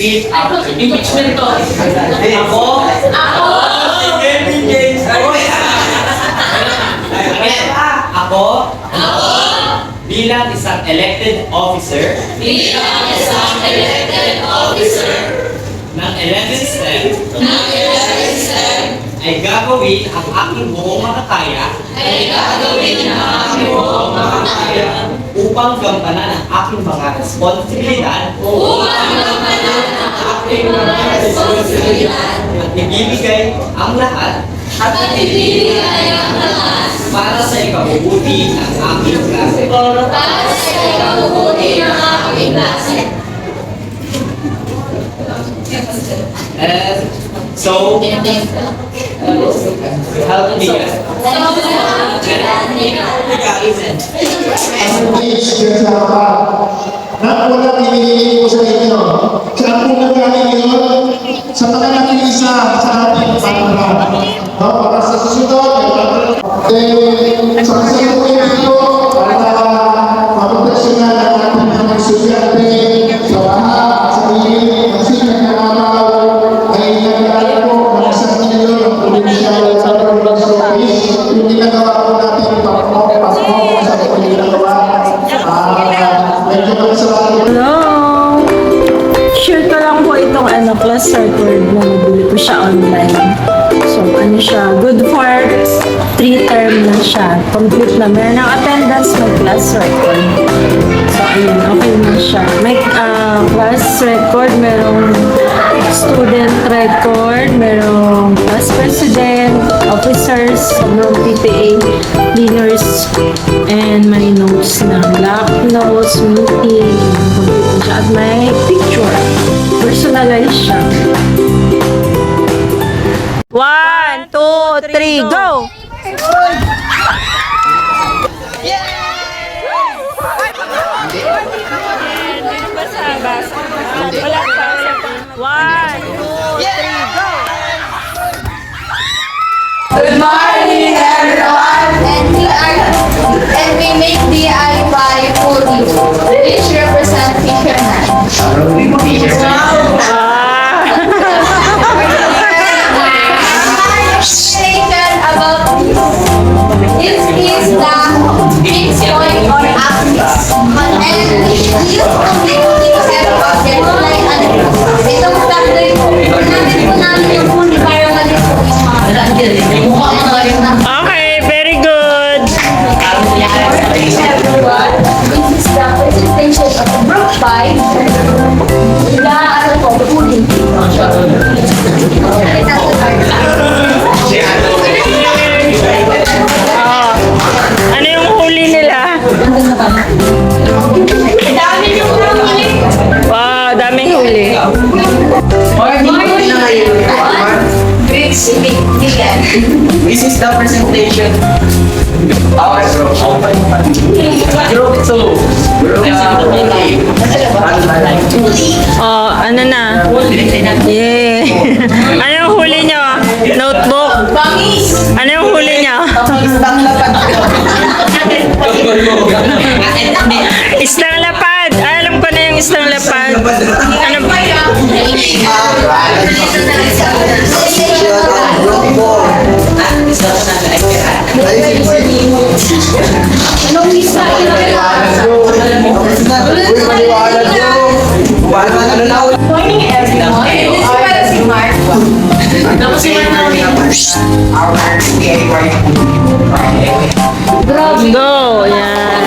repeat after me. Impeachment to. Ako. Ako. Bilang isang elected officer. Ng 11th STEM. Ay gagawin ang aking buong makakaya. Upang gampanan ang aking mga responsibilidad. At ibibigay ang lahat. Para sa ikabubuti ng aking klase. So, help me guys. Na walang hinihingi ko sa inyo. Siya po nagaling yun sa mga nakiisa sa ating pangalaman. No? Para sa susunod, sa kasalukuyan ito, para maproteksyonan ang ating mga estudyante sa baha, sa init, ang sikat ng araw, ay nagdala po ng isang milyon ng provincial government office. Yung ginagawa po natin, pasok sa kung ginagawa. Hello! Share ko lang po itong class record na nabili ko siya online. So, siya, good for 3 term na siya. Complete na. Meron ng attendance, may class record. So, ayun, okay na siya. May class record, merong student record, merong class president, officers, merong PTA, cleaners, and may notes na block notes, meeting, complete siya. At may picture. Personalize siya. 1, 2, 3, go! Good morning, everyone! And we make DIY food, which represent fisherman. Stated about this is the fixed point or axis. And used to make heavy objects like itong factory po. Ginamit po namin yung pundi para malit po yung mga Okay, very good. everyone. This is the presentation of the brook pie. Pudding. Ano yung huli nila? Dami yung huli. Wow, daming huli. This is the presentation. Our group 2. Oh, ano na? Yeah. Ano yung huli nyo? Notebook? Ano yung huli nyo? Islang lapad. Ay, alam ko na yung islang lapad. Ano ba? Anong isa? Morning, everyone. This is si Mark. Go! Yan.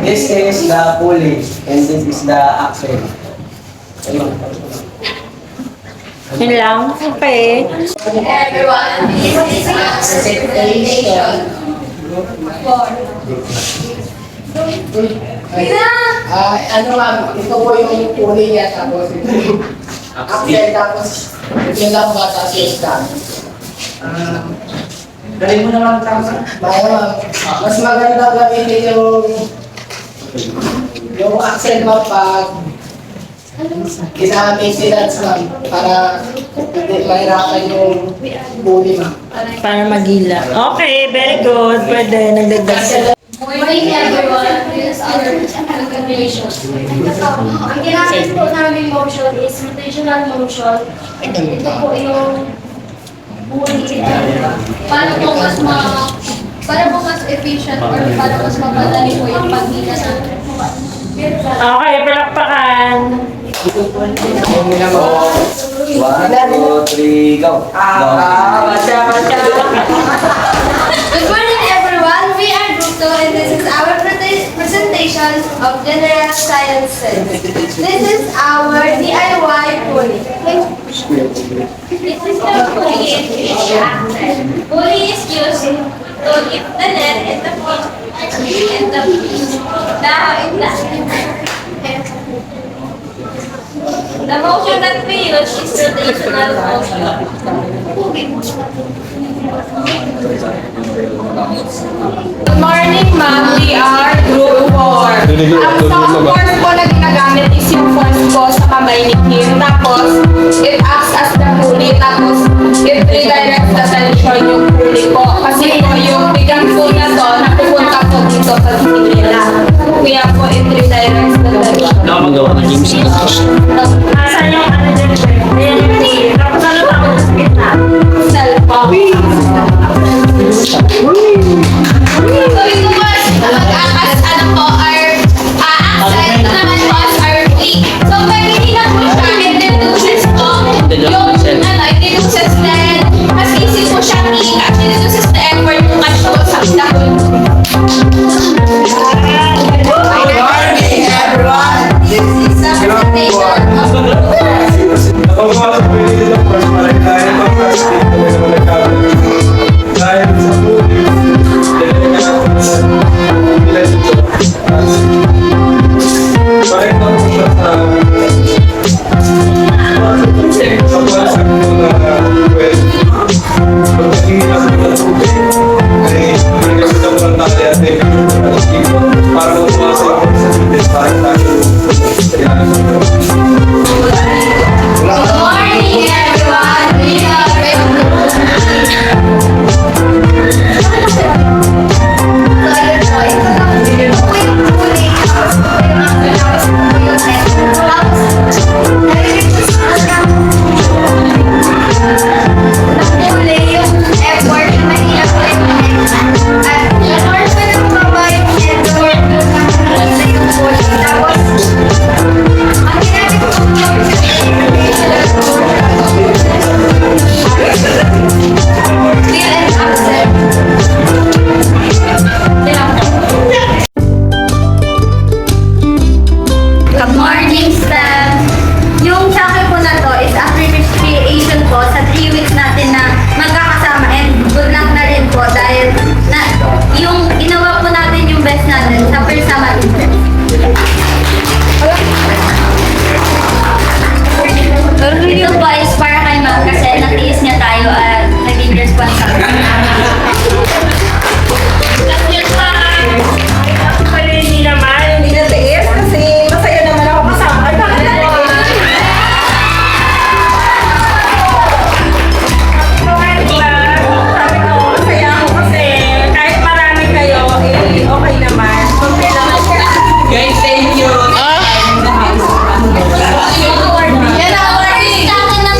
This is the pulley and this is the axle. Yun lang. Okay. Everyone, this is our presentation. Ano ma'am, ito po yung uli niya tapos ito. Axel tapos ito lang ba tapos yung stand. Galing mo naman tama. Baya ma'am, mas maganda gamitin yung Yung accent mo pag ina-maintenance ma'am para hindi mahirapan yung bully ma'am. Para magila. Okay, very good. Pwede, nagdagdag. Morning everyone, this is our continuation. Ang ginamit po namin motion is rotational motion. Ito po yung bully. Para po mas efficient or para mas mapadali po yung paghila natin. Okay, palakpakan. 1, 2, 3, go. Good morning everyone, we are Group 2 and this is our presentation of General Sciences. This is our DIY pulley. This is the pulley actor. Pulley is used to lift the net and the feet and the The motion that we use is rotational motion. Good morning, ma'am. We are Group 4. Ang force po na ginagamit is yung force po sa kamay ni Kim. Tapos, it acts as the pulley. Tapos, it redirects the tension yung pulley po. Kasi po yung bigang po na to, napupunta po dito sa nila. Kaya po, it redirects the tension. Asan yung ano dyan? Ayan yung tingin. Tapos ano tawag sa gitna? Cellphone. So ito was mag-akas ano po, our accent naman was our click. So pag hindi na po siya, it reduces po yung it reduces then mas easy po siya click at it reduces the effort to catch po sa dahon. Good morning everyone! This is a presentation of Good morning everyone! We are Good morning, Stan! Yung chakra po na to is a creation po sa 3 weeks natin na magkakasama and good luck na rin po dahil yung ginawa po natin yung best natin sa persama interest. Ito po is para kay ma'am kasi natiis niya tayo at naging responsible. Actually, hindi naman. Hindi na tiis kasi masaya naman ako kasama. Ay, bakit na tiis? Sabi ko, masaya ako kasi kahit marami kayo, okay naman. Okay naman siya. Guys, thank you. Yan ang award sa akin na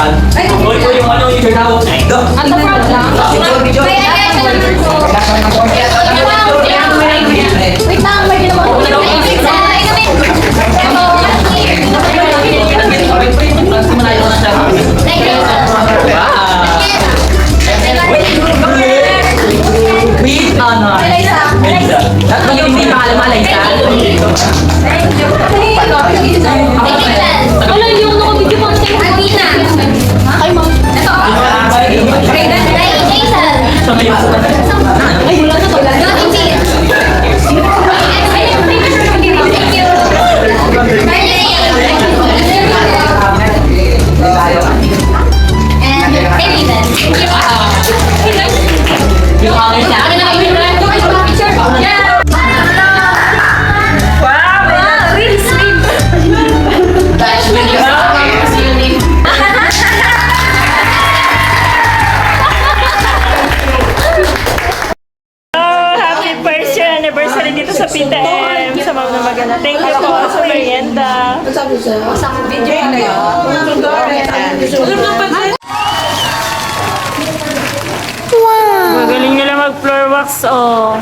yan. Uy, yung ano, yung tawag na ito. At the front lang. Video. Wait lang, may ginawa. Wait, ano? At hindi maalam Alaysa. Wala yung naka-video pa kasi Alina. Ay, ma'am. Ito. Ay, wala na to. Yung hangin na. Happy first year anniversary dito sa PTM. Sa mga na maganda. Thank you po sa merienda. Magaling nila mag-floor wax, oh.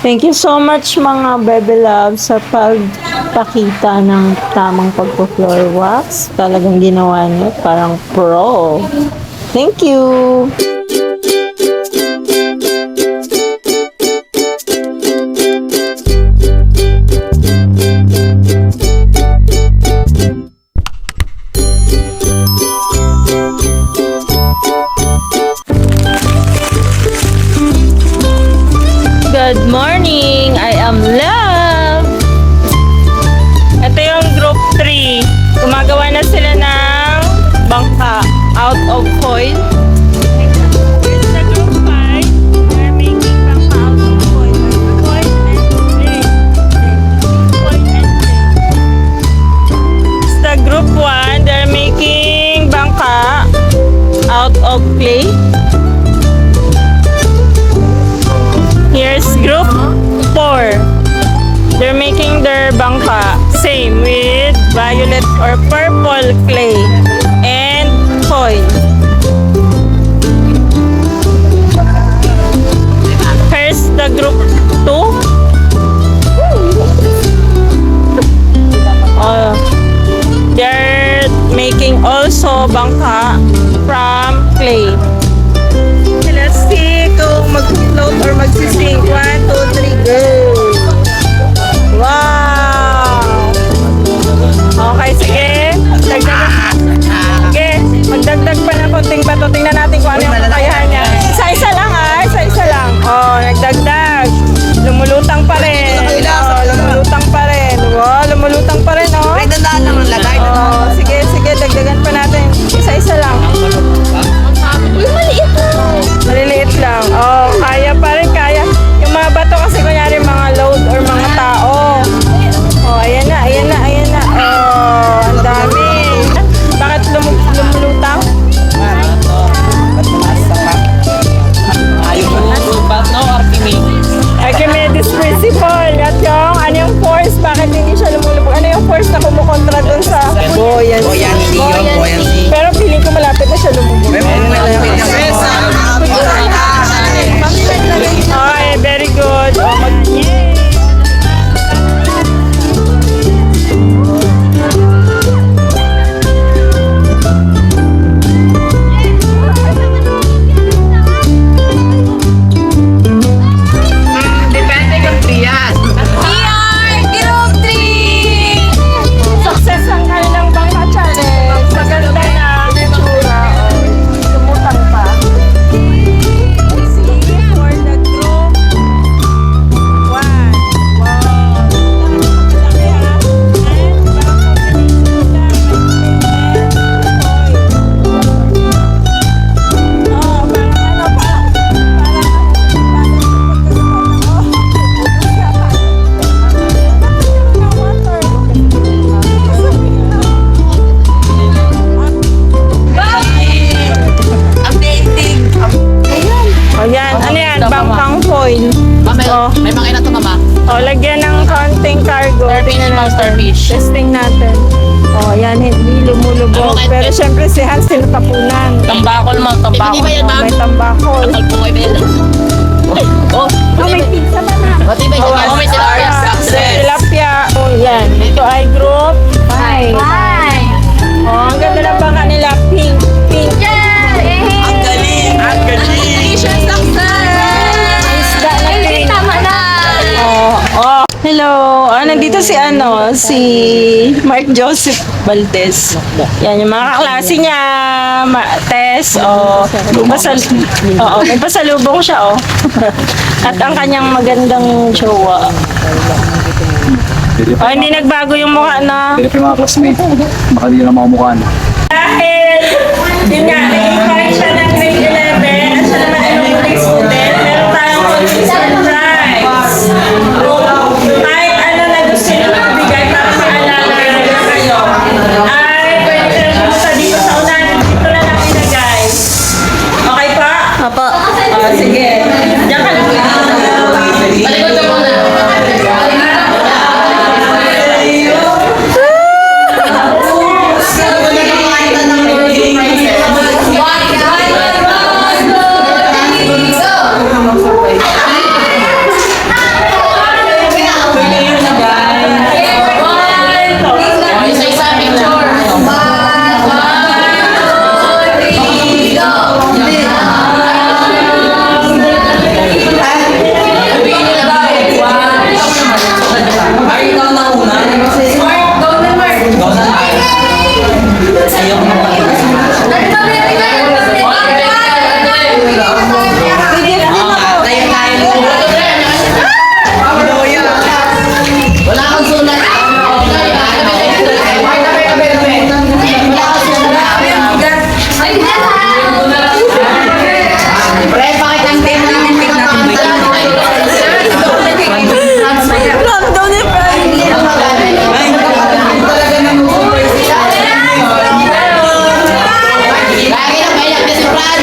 Thank you so much mga Bebe Love sa pagpakita ng tamang pagpo-floor wax. Talagang ginawa niyo parang pro. Thank you! Good morning! I am Love! Ito yung group 3. Gumagawa na sila ng bangka out of foil. Here's the group 5. They're making bangka out of foil. Foil and clay. Foil and clay. It's the group 1. They're making bangka out of clay. Here's group 4. They're making their bangka same with violet or purple clay and foil. Here's the group 2. They're making also bangka from clay. Let's see kung mag-float or magsising. 1, 2, 3, go! Wow! Okay, sige. Dagdagan. Sige, magdagdag pa ng konting bato. Tingnan natin kung ano yung kakayahan niya. Isa-isa lang isa-isa lang. Oh, nagdagdag. Lumulutang pa rin. Oh, lumulutang pa rin. Wow, lumulutang pa rin, oh. Ay, dandaan lang ang lagay. Oh, sige, dagdagan pa natin. Isa-isa lang. Uy, maliit lang. Maliliit lang. Oh, kaya pa rin, kaya. Yung mga bato kasi kunyari mga load or mga tao. Oh, ayan na. Oh, ang dami. Bakit lumulutang? Archimedes principle. At yung, ano yung force? Bakit hindi siya lumulubog? Ano yung force na kumukontra dun sa buoyancy? Pero feeling ko malapit na siya lumubog. Okay, very good. Yay! Depende kung triyan. Group 3! Success ang kanilang bangka challenge. Maganda na itsura. Lumutang pa. See for the group 1. Wow. Laki ha. And parang combination lang. Oh, oh, yan. Ano yan? Bangkang foil. Oh. May mga ina to, mama. Oh, lagyan ng konting cargo. Starfish, Tingnan mga natin. starfish. Testing natin. Oh, yan, hindi lumulubog. Pero syempre si Hans tinatapunan. Tambakol mo, tambakol. May tambakol. Oh, Oh, may pizza ba na? pati ba yung may tilapia? Tilapia. Oh, yan. Ito ay group 5. Oh, ang ganda ng bangka nila. Pink. Pink. Ang galing! Ang galing! Mission success! Isda na pink. Tama na! Oh. Hello. Nandito si Mark Joseph Valdez. Yan yung mga kaklase niya. Tess. May pasalubong siya. At ang kanyang magandang jowa. Hindi nagbago yung mukha na. Pero yung mga classmate, baka di na makamukhaan. Dahil, yun nga, nag-invite siya ng grade 11 at siya naman ay nung student, meron tayong konting surprise. Kahit ano na gusto niyo ibigay para maalala na kayo, ay pwede kayo pumunta dito sa unahan. Dito na lang ilagay. Okay pa? Opo. Sige. Diyan ka lang. Palikod ka muna. Isa-isa picture. Ay, ikaw na una. Ikaw na, Mark. Ayaw ko Wala kang sulat. Pre, pakita ang tema natin. Lagi na payak na si Fran.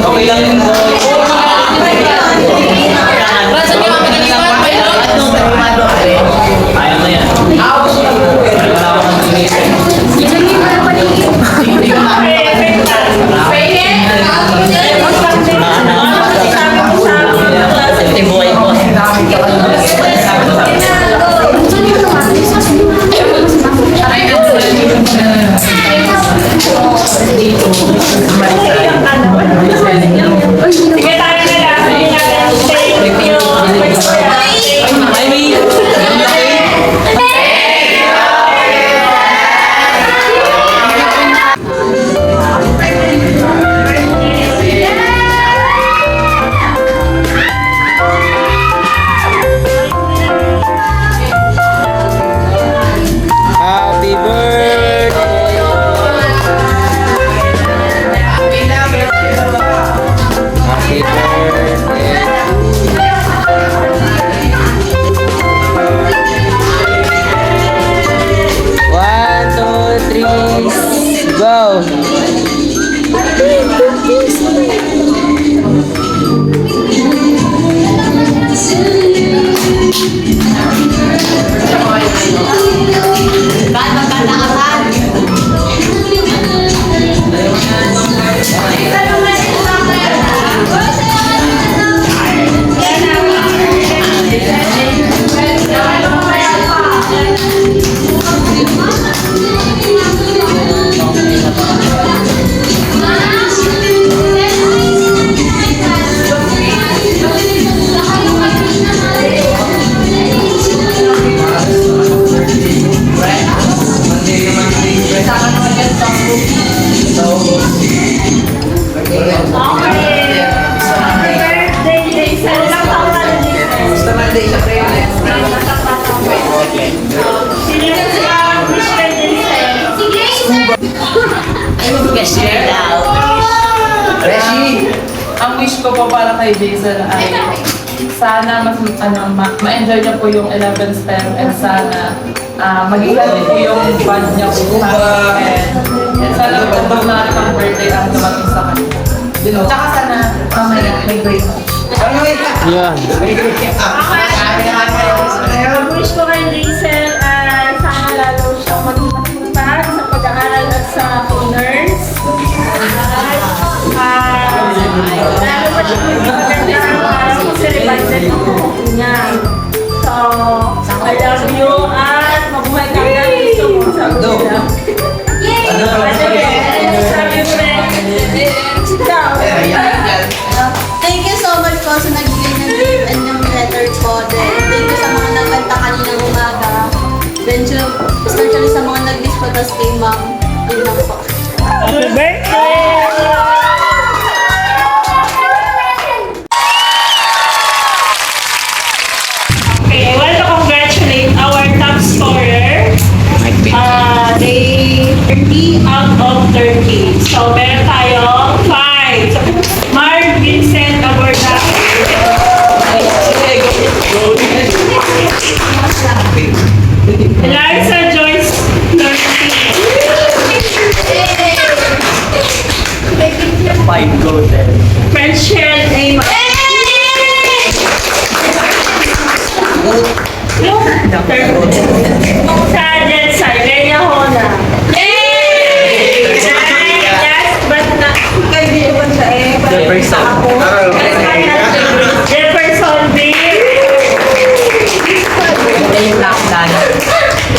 okay lang yun. Fran, saan yung mga pinag-iwan? Ayaw na yan. Wala ko nang tingin. Ito yung buhay ko. Sige tayo na lang. Thank you. Ay, may... Happy birthday! Happy birthday! One, two, three, go! Ang wish ko po para kay Jason ay sana ma-enjoy niya po yung 11th STEM and sana maging healthy po yung bond niya po. And sana po lahat ng birthday ang dumating sa kanya. Tsaka sana may great. Yan. Wish ko kay Jason Tapos kay ma'am, yun lang po. Happy birthday! Okay, I want to congratulate our top scorer. They 30 out of 30. So, meron tayong 5. So, Mark Vincent Abordaki. Eliza Joyce Dorothy. Five golden. Frenchel A. Sajet Sylvania Hona. Yes, but not. Jefferson. Jefferson B.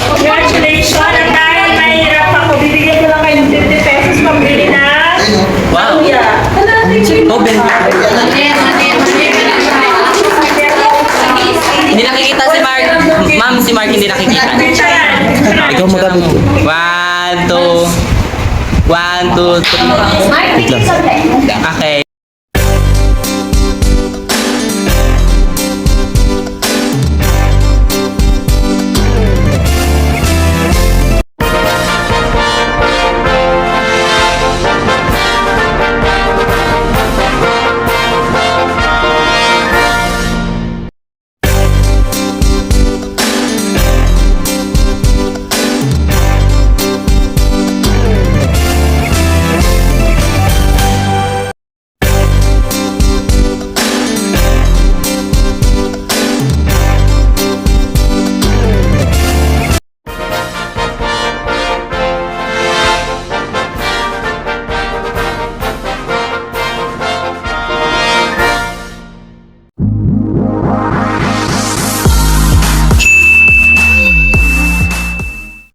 Congratulations! At dahil mahirap ako, bibigyan ko lang kayo ng 50 pesos pambili na Wow. luya. Open. Hindi nakikita si Mark. Ma'am, si Mark hindi nakikita. Ikaw mo Picture mo. 1, 2, 1, 2, 3. Okay.